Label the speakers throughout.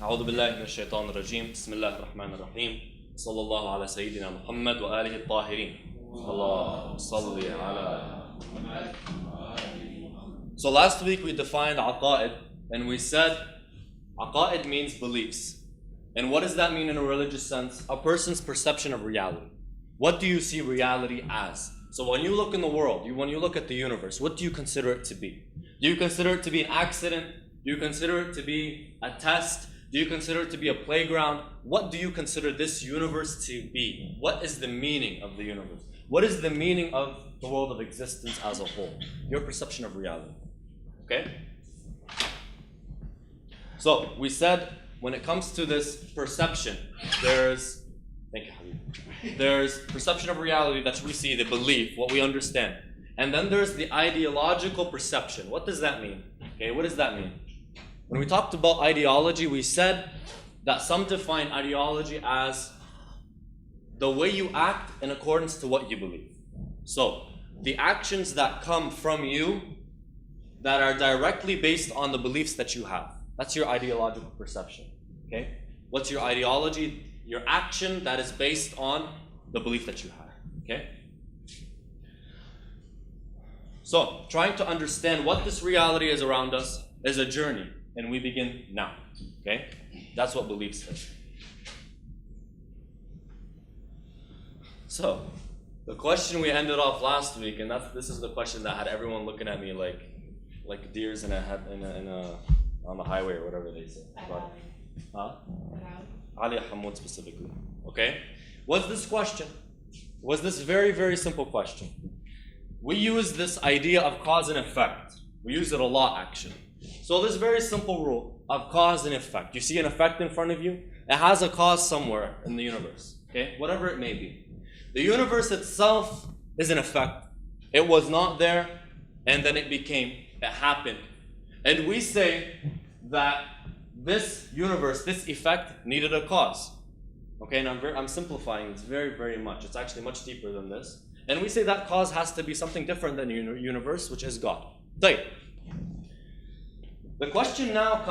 Speaker 1: أعوذ بالله من الشيطان الرجيم بسم الله الرحمن الرحيم صلى الله على سيدنا محمد وآله الطاهرين اللهم صل على محمد. So last week we defined Aqaed and we said Aqaed means beliefs. And what does that mean in a religious sense? A person's perception of reality. What do you see reality as? So when you look in the world, when you look at the universe, what do you consider it to be? Do you consider it to be an accident? Do you consider it to be a test? Do you consider it to be a playground? What do you consider this universe to be? What is the meaning of the universe? What is the meaning of the world of existence as a whole? Your perception of reality. Okay? So we said when it comes to this perception, there's perception of reality that we see, the belief, what we understand. And then there's the ideological perception. What does that mean? Okay, what does that mean? When we talked about ideology, we said that some define ideology as the way you act in accordance to what you believe. So, the actions that come from you that are directly based on the beliefs that you have. That's your ideological perception. Okay? What's your ideology? Your action that is based on the belief that you have. Okay? So, trying to understand what this reality is around us is a journey. And we begin now, okay? That's what beliefs is. So, the question we ended off last week, and this is the question that had everyone looking at me like deers on the highway or whatever they say. Ali Hamoud specifically, okay? Was this question? Was this very, very simple question? We use this idea of cause and effect. We use it a lot, actually. So this very simple rule of cause and effect. You see an effect in front of you, it has a cause somewhere in the universe, okay? Whatever it may be. The universe itself is an effect. It was not there, and then it happened. And we say that this universe, this effect, needed a cause. Okay, and I'm simplifying this very, very much. It's actually much deeper than this. And we say that cause has to be something different than universe, which is God. طيب. The question now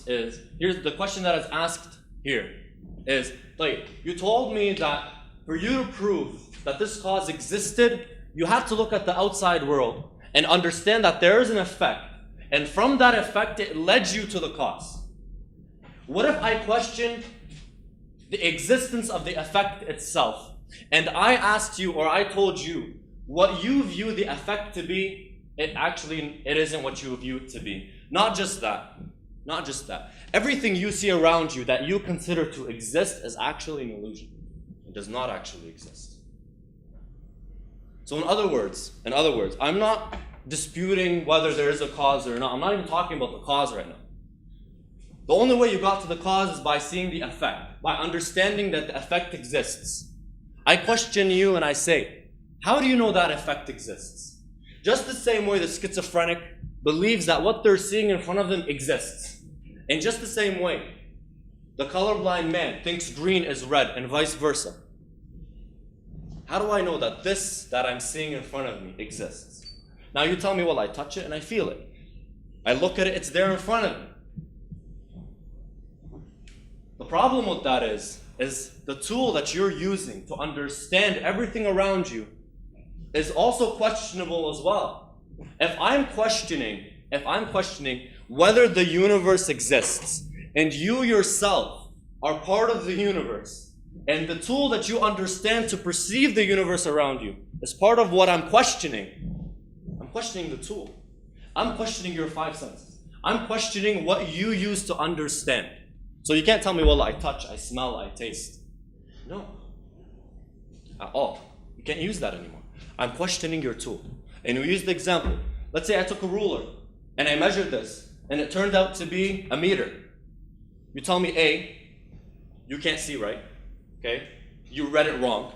Speaker 1: here's the question that is asked here is, you told me that for you to prove that this cause existed, you had to look at the outside world and understand that there is an effect. And from that effect, it led you to the cause. What if I questioned the existence of the effect itself, and I asked you, or I told you, what you view the effect to be, it isn't what you view it to be. Not just that. Everything you see around you that you consider to exist is actually an illusion. It does not actually exist. So in other words, I'm not disputing whether there is a cause or not. I'm not even talking about the cause right now. The only way you got to the cause is by seeing the effect, by understanding that the effect exists. I question you and I say, how do you know that effect exists? Just the same way the schizophrenic believes that what they're seeing in front of them exists. In just the same way, the colorblind man thinks green is red and vice versa. How do I know that this that I'm seeing in front of me exists? Now you tell me, well, I touch it and I feel it. I look at it, it's there in front of me. The problem with that is the tool that you're using to understand everything around you is also questionable as well. If I'm questioning whether the universe exists, and you yourself are part of the universe, and the tool that you understand to perceive the universe around you is part of what I'm questioning the tool. I'm questioning your five senses. I'm questioning what you use to understand. So you can't tell me, well, I touch, I smell, I taste. No. At all. You can't use that anymore. I'm questioning your tool. And we use the example. Let's say I took a ruler and I measured this and it turned out to be a meter. You tell me A, you can't see right. Okay? You read it wrong.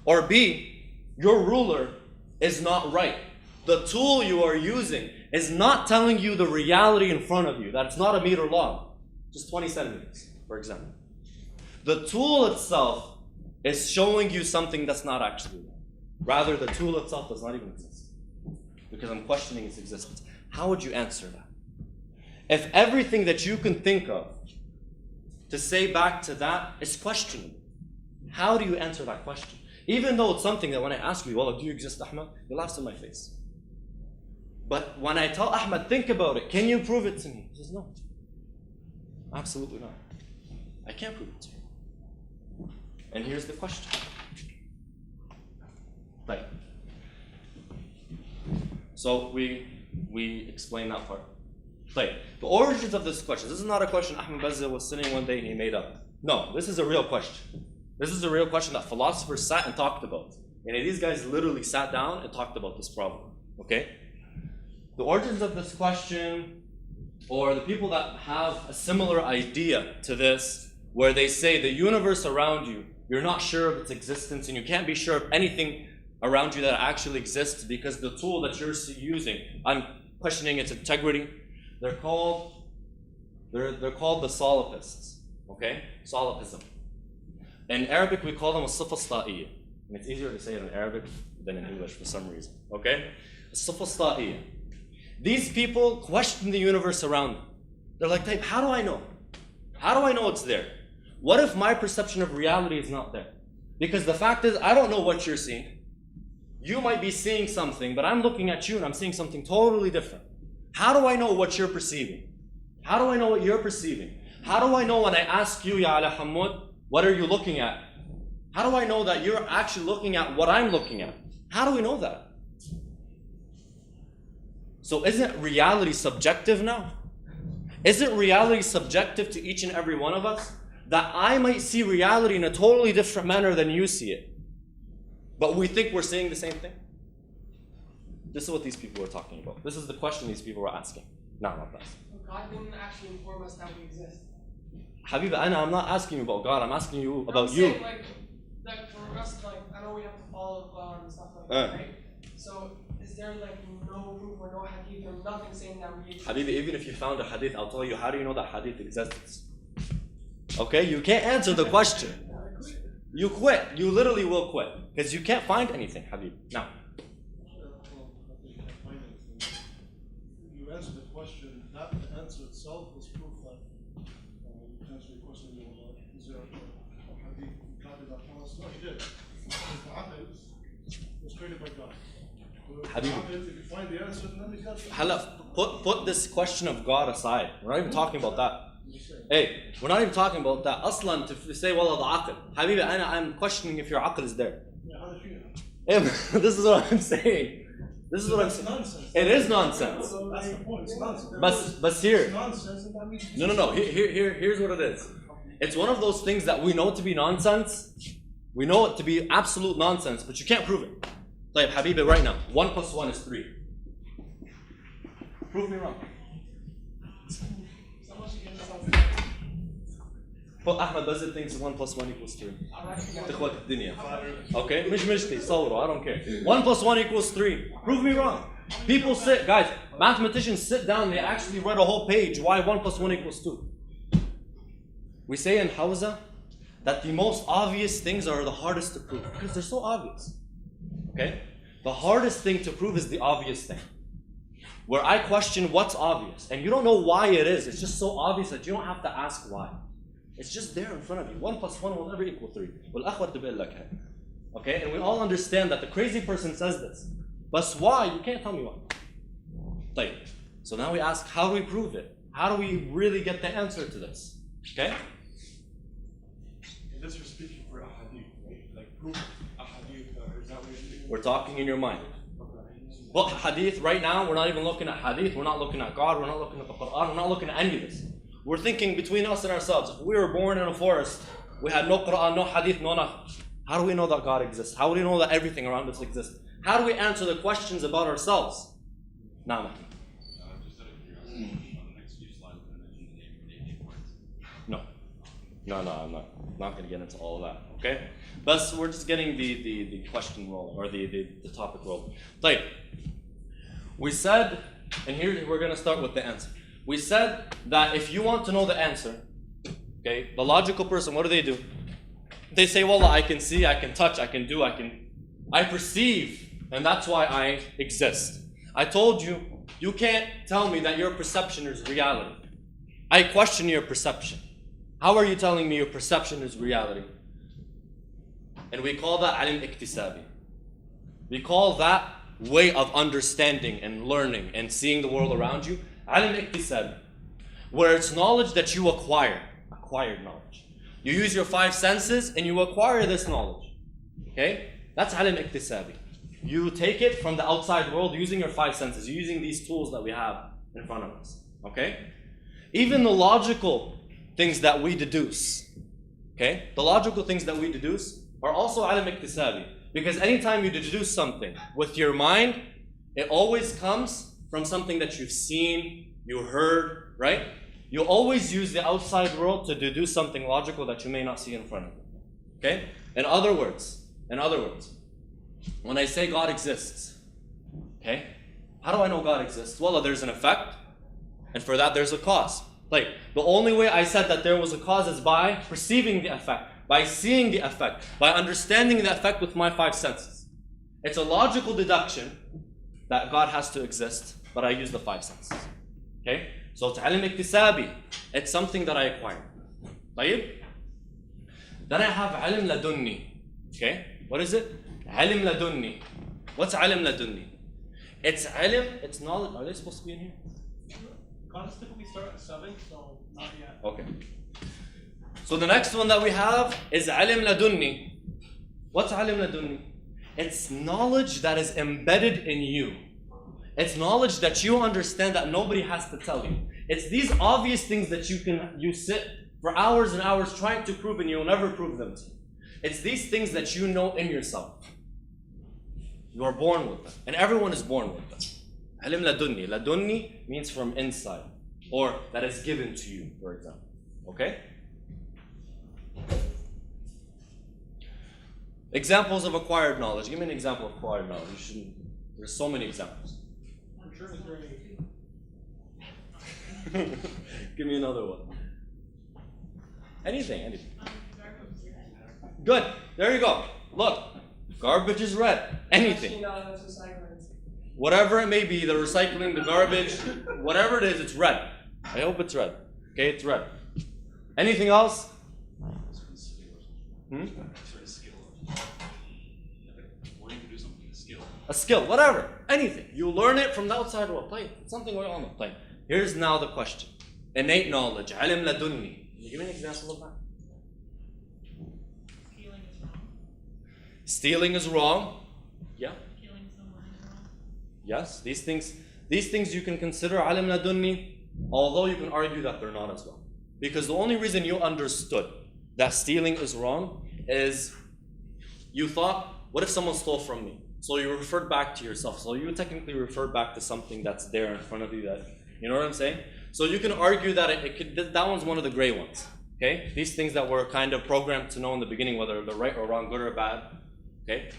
Speaker 1: Or B, your ruler is not right. The tool you are using is not telling you the reality in front of you, that it's not a meter long, just 20 centimeters, for example. The tool itself is showing you something that's not actually there. Rather, the tool itself does not even exist, because I'm questioning its existence. How would you answer that? If everything that you can think of to say back to that is questionable. How do you answer that question? Even though it's something that when I ask you, well, do you exist, Ahmad? He laughs in my face. But when I tell Ahmad, think about it, can you prove it to me? He says, no. Absolutely not. I can't prove it to you. And here's the question. Right. So we explain that part. Right. The origins of this question. This is not a question Ahmad Bazzi was sitting one day and he made up. No, this is a real question. This is a real question that philosophers sat and talked about. And these guys literally sat down and talked about this problem. Okay? The origins of this question, or the people that have a similar idea to this, where they say the universe around you, you're not sure of its existence and you can't be sure of anything around you that actually exists because the tool that you're using, I'm questioning its integrity. They're called the Solopists. Okay? Solopism. In Arabic, we call them as-sifa as-ta'iyya. And it's easier to say it in Arabic than in English for some reason. Okay? As-sifa as-ta'iyya. These people question the universe around them. They're like, how do I know? How do I know it's there? What if my perception of reality is not there? Because the fact is, I don't know what you're seeing. You might be seeing something, but I'm looking at you and I'm seeing something totally different. How do I know what you're perceiving? How do I know what you're perceiving? How do I know when I ask you, Ya ala Hammud, what are you looking at? How do I know that you're actually looking at what I'm looking at? How do we know that? So isn't reality subjective now? Isn't reality subjective to each and every one of us? That I might see reality in a totally different manner than you see it. But we think we're seeing the same thing? This is what these people were talking about. This is the question these people were asking. Not that.
Speaker 2: God didn't actually inform us that we exist.
Speaker 1: Habib, I'm not asking you about God, I'm asking you about you.
Speaker 2: Saying, like for us, I know we have to follow God and stuff like that, right? So is there no proof or no hadith or nothing saying that we exist?
Speaker 1: Habib, even if you found a hadith, I'll tell you, how do you know that hadith exists? Okay, you can't answer the question. You quit. You literally will quit. Because you can't find anything, Habib. Now.
Speaker 3: You answered the question, not the answer itself was proof that you answered the question, is there a hadith God that tell us? No, he did. The Aqaed was created by God.
Speaker 1: Habib,
Speaker 3: if you find the answer, then we got
Speaker 1: put this question of God aside. We're not even talking about that. Hey, we're not even talking about that. Aslan, to say, well, the aql. Habibi, I'm questioning if your aql is there.
Speaker 3: Yeah, how do you know?
Speaker 1: This is what I'm saying. This is what I'm saying.
Speaker 3: Nonsense.
Speaker 1: It is nonsense.
Speaker 3: That's the point. It's nonsense.
Speaker 1: But here.
Speaker 3: It's nonsense, and that means
Speaker 1: No. Here's what it is. It's one of those things that we know to be nonsense. We know it to be absolute nonsense, but you can't prove it. Like, Habibi, right now, 1 + 1 is 3. Prove me wrong. But Ahmad Bazzi thinks 1 + 1 = 3. تخوت الدنيا. Okay? مش مشكلة صوروا, I don't care. 1 + 1 = 3. Prove me wrong. People sit, guys, mathematicians sit down, they actually read a whole page why 1 + 1 = 2. We say in Hausa that the most obvious things are the hardest to prove because they're so obvious. Okay? The hardest thing to prove is the obvious thing. Where I question what's obvious, and you don't know why it is. It's just so obvious that you don't have to ask why. It's just there in front of you. 1 + 1 will never equal 3. Okay? And we all understand that the crazy person says this. But why? You can't tell me why. So now we ask, how do we prove it? How do we really get the answer to this? Okay?
Speaker 3: And this you're speaking for a hadith, right? Like proof a hadith, is that what you're speaking?
Speaker 1: We're talking in your mind. But hadith, right now, we're not even looking at hadith, we're not looking at God, we're not looking at the Quran, we're not looking at any of this. We're thinking between us and ourselves. If we were born in a forest, we had no Quran, no hadith, no nothing. How do we know that God exists? How do we know that everything around us exists? How do we answer the questions about ourselves? Nah.
Speaker 4: Just out of curiosity, on the next few slides, I'm going to mention the name of the words.
Speaker 1: No, I'm not going to get into all of that, okay? But we're just getting the question rolling, or the topic rolling. Like, we said, and here we're going to start with the answer. We said that if you want to know the answer, okay, the logical person, what do? They say, well, I can see, I can touch, I can do, I perceive, and that's why I exist. I told you, you can't tell me that your perception is reality. I question your perception. How are you telling me your perception is reality? And we call that alim iktisabi. We call that way of understanding and learning and seeing the world around you alim iktisabi, where it's knowledge that you acquired knowledge. You use your 5 senses and you acquire this knowledge. Okay? That's alim iktisabi. You take it from the outside world using your 5 senses, using these tools that we have in front of us. Okay? Even the logical things that we deduce, okay? The logical things that we deduce are also alim iktisabi. Because anytime you deduce something with your mind, it always comes from something that you've seen, you heard, right? You always use the outside world to deduce something logical that you may not see in front of you. Okay? In other words, when I say God exists, okay? How do I know God exists? Well, there's an effect, and for that there's a cause. Like, the only way I said that there was a cause is by perceiving the effect, by seeing the effect, by understanding the effect with my 5 senses. It's a logical deduction that God has to exist, but I use the 5 senses. Okay? So it's alim iktisabi. It's something that I acquire. طيب? Then I have alim ladunni. Okay? What is it? Alim ladunni. What's alim ladunni? It's alim, it's knowledge. Are they supposed to be in here?
Speaker 5: Classes typically start at 7, so not yet.
Speaker 1: Okay. So the next one that we have is alim ladunni. What's alim ladunni? It's knowledge that is embedded in you. It's knowledge that you understand that nobody has to tell you. It's these obvious things that you sit for hours and hours trying to prove and you'll never prove them to you. It's these things that you know in yourself. You are born with them. And everyone is born with them. Alim ladunni. Ladunni means from inside. Or that is given to you, for example. Okay? Examples of acquired knowledge. Give me an example of acquired knowledge. There's so many examples.
Speaker 5: I'm sure it's very
Speaker 1: Give me another one. Anything. Good. There you go. Look. Garbage is red. Anything. Whatever it may be, the recycling, the garbage, whatever it is, it's red. I hope it's red. Okay, it's red. Anything else? A skill, whatever, anything. You learn it from the outside world. Play something we all know. Play. Here's now the question. Innate knowledge. Alim ladunni. Can you give me an example of that? Stealing is wrong. Yeah.
Speaker 6: Killing someone is wrong.
Speaker 1: Yes. These things you can consider alim ladunni, although you can argue that they're not as well. Because the only reason you understood that stealing is wrong is you thought, what if someone stole from me? So you referred back to yourself. So you technically refer back to something that's there in front of you. That, you know what I'm saying? So you can argue that that one's one of the gray ones. Okay? These things that we're kind of programmed to know in the beginning, whether they're right or wrong, good or bad. Okay?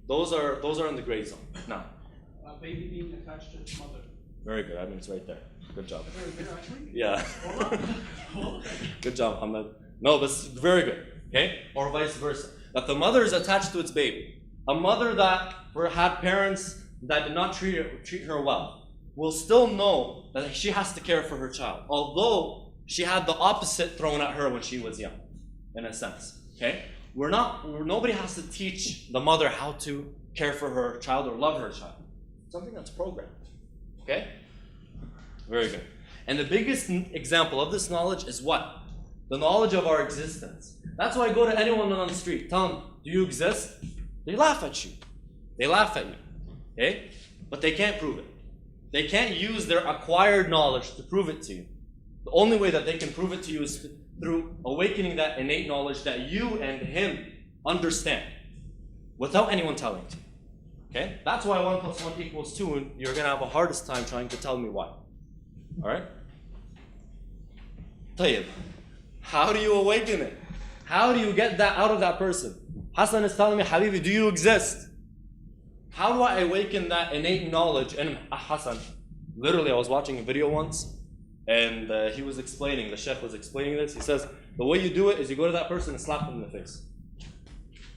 Speaker 1: Those are in the gray zone. Now.
Speaker 5: a baby being attached to its mother.
Speaker 1: Very good. I mean, it's right there. Good job.
Speaker 5: Very good, actually.
Speaker 1: Yeah.
Speaker 5: Hold on.
Speaker 1: Good job, Hamad. No, but it's very good. Okay? Or vice versa. That the mother is attached to its baby. A mother that had parents that did not treat her well will still know that she has to care for her child, although she had the opposite thrown at her when she was young, in a sense. Okay? Nobody has to teach the mother how to care for her child or love her child. Something that's programmed. Okay? Very good. And the biggest example of this knowledge is what? The knowledge of our existence. That's why I go to anyone on the street, tell them, do you exist? They laugh at you. They laugh at you. Okay? But they can't prove it. They can't use their acquired knowledge to prove it to you. The only way that they can prove it to you is through awakening that innate knowledge that you and him understand without anyone telling you. Okay? That's why 1 + 1 = 2, and you're going to have a hardest time trying to tell me why. Alright? طيب. How do you awaken it? How do you get that out of that person? Hassan is telling me, Habibi, do you exist? How do I awaken that innate knowledge? And Hassan, literally I was watching a video once, and he was explaining, the Sheikh was explaining this. He says, the way you do it is you go to that person and slap them in the face.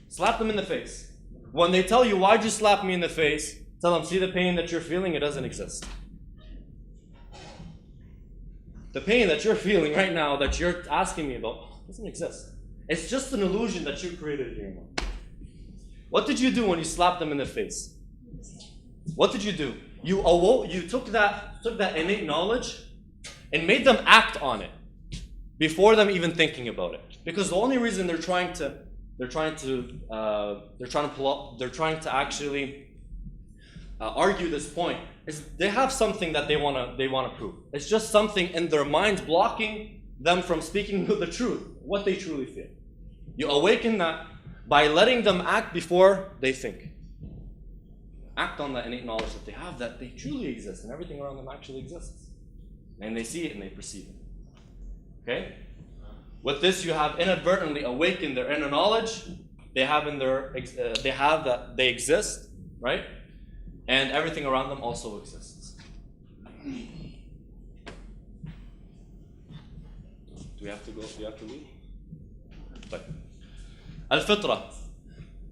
Speaker 1: Slap them in the face. When they tell you, why'd you slap me in the face? Tell them, see the pain that you're feeling? It doesn't exist. The pain that you're feeling right now, that you're asking me about, doesn't exist. It's just an illusion that you created in your mind. What did you do when you slapped them in the face? What did you do? You awoke, you took that innate knowledge and made them act on it before them even thinking about it. Because the only reason they're trying to actually argue this point is they have something that they want to prove. It's just something in their minds blocking them from speaking the truth, what they truly feel. You awaken that by letting them act before they think. Act on that innate knowledge that they have, that they truly exist and everything around them actually exists. And they see it and they perceive it. Okay? With this, you have inadvertently awakened their inner knowledge. They have that they exist, right? And everything around them also exists. Do we have to go? Do you have to leave? But al-fitra,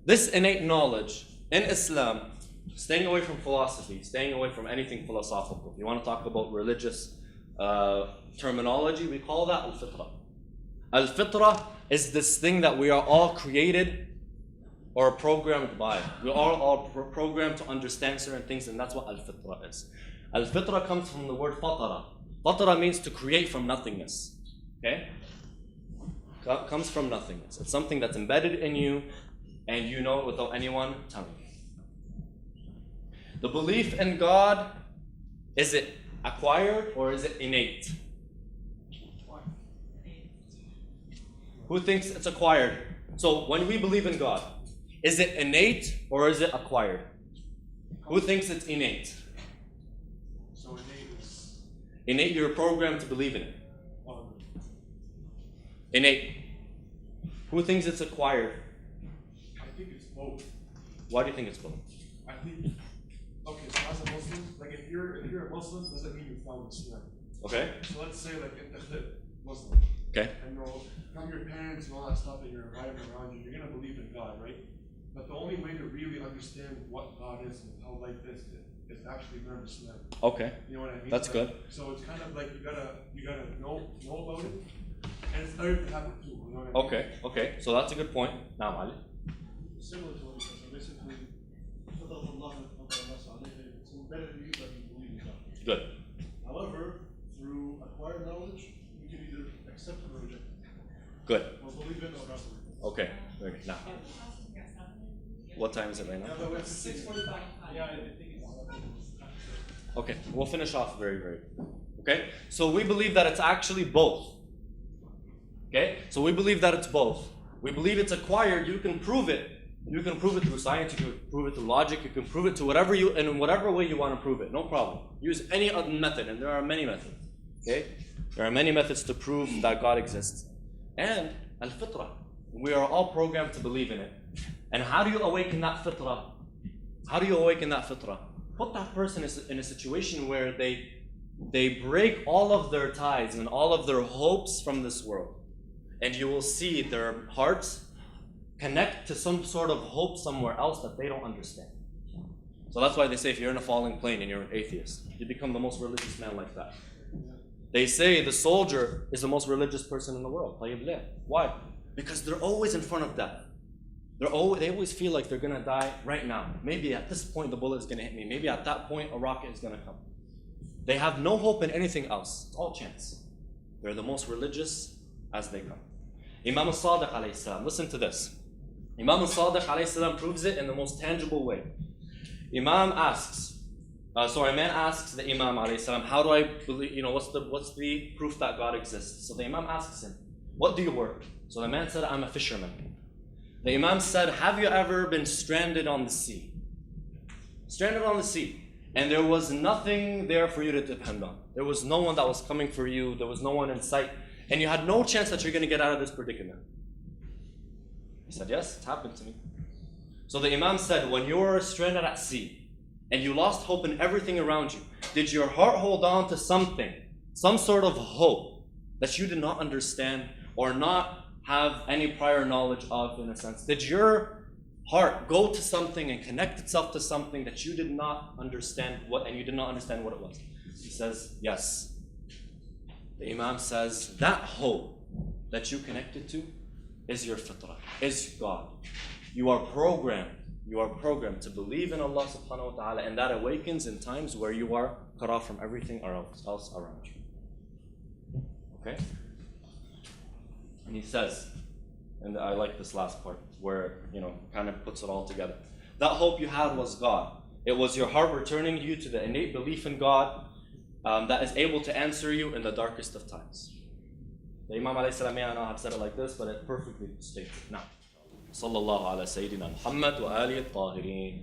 Speaker 1: this innate knowledge in Islam, staying away from philosophy, staying away from anything philosophical. If you want to talk about religious terminology, we call that al-fitra. Al-fitra is this thing that we are all created or programmed by. We are all programmed to understand certain things, and that's what al-fitra is. Al-fitra comes from the word fatara. Fatara means to create from nothingness. Okay? Comes from nothingness. It's something that's embedded in you, and you know it without anyone telling you. The belief in God, is it acquired or is it innate? Who thinks it's acquired? So when we believe in God, is it innate or is it acquired? Who thinks it's innate?
Speaker 3: So innate is
Speaker 1: Innate, you're programmed to believe in it. Innate. Who thinks it's acquired?
Speaker 3: I think it's both.
Speaker 1: Why do you think it's both?
Speaker 3: I think, okay, so as a Muslim, like if you're a Muslim, doesn't mean you found Islam.
Speaker 1: Okay.
Speaker 3: So let's say like in the Muslim.
Speaker 1: Okay.
Speaker 3: And from your parents and all that stuff and your environment around you, you're gonna believe in God, right? But the only way to really understand what God is and how life is to actually learn Islam.
Speaker 1: Okay.
Speaker 3: You know what I mean?
Speaker 1: That's good.
Speaker 3: So it's kind of like you gotta know about it, and it's better to have it too. You know what I mean?
Speaker 1: Okay. So that's a good point. Now, Ali.
Speaker 3: Similar to what you said. Basically, it's embedded in you that you believe in God.
Speaker 1: Good.
Speaker 3: However, through acquired knowledge, you can either accept it or reject it.
Speaker 1: Good.
Speaker 3: Or believe it or not believe it.
Speaker 1: Okay. Very good. Now, what time is it right now?
Speaker 3: Yeah, but we have to
Speaker 2: 6:45.
Speaker 5: Yeah, I think it's.
Speaker 1: Okay, we'll finish off very, very. Okay, so we believe that it's actually both. Okay, so we believe that it's both. We believe it's acquired. You can prove it. You can prove it through science. You can prove it through logic. You can prove it to in whatever way you want to prove it. No problem. Use any other method, and there are many methods. Okay, there are many methods to prove that God exists. And al-fitra, we are all programmed to believe in it. And how do you awaken that fitra? How do you awaken that fitra? Put that person in a situation where they break all of their ties and all of their hopes from this world. And you will see their hearts connect to some sort of hope somewhere else that they don't understand. So that's why they say if you're in a falling plane and you're an atheist, you become the most religious man like that. They say the soldier is the most religious person in the world. Why? Because they're always in front of death. They always feel like they're going to die right now. Maybe at this point the bullet is going to hit me. Maybe at that point a rocket is going to come. They have no hope in anything else. It's all chance. They're the most religious as they come. Imam al-Sadiq alayhi salam, listen to this. Imam al-Sadiq alayhi salam proves it in the most tangible way. A man asks the Imam alayhi salam, how do I believe, what's the proof that God exists? So the Imam asks him, what do you work? So the man said, I'm a fisherman. The Imam said, have you ever been stranded on the sea? Stranded on the sea. And there was nothing there for you to depend on. There was no one that was coming for you. There was no one in sight. And you had no chance that you're going to get out of this predicament. He said, yes, it's happened to me. So the Imam said, when you were stranded at sea and you lost hope in everything around you, did your heart hold on to something, some sort of hope that you did not understand or not have any prior knowledge of, in a sense? Did your heart go to something and connect itself to something that you did not understand and you did not understand what it was? He says, yes. The Imam says that hope that you connected to is your fitrah, is God. You are programmed to believe in Allah subhanahu wa ta'ala, and that awakens in times where you are cut off from everything else around you. Okay? And he says, and I like this last part where, kind of puts it all together. That hope you had was God. It was your heart returning you to the innate belief in God that is able to answer you in the darkest of times. The Imam alayhi salam may not have said it like this, but it perfectly states it. Now, sallallahu ala Sayyidina Muhammad wa alihi at-tahirin.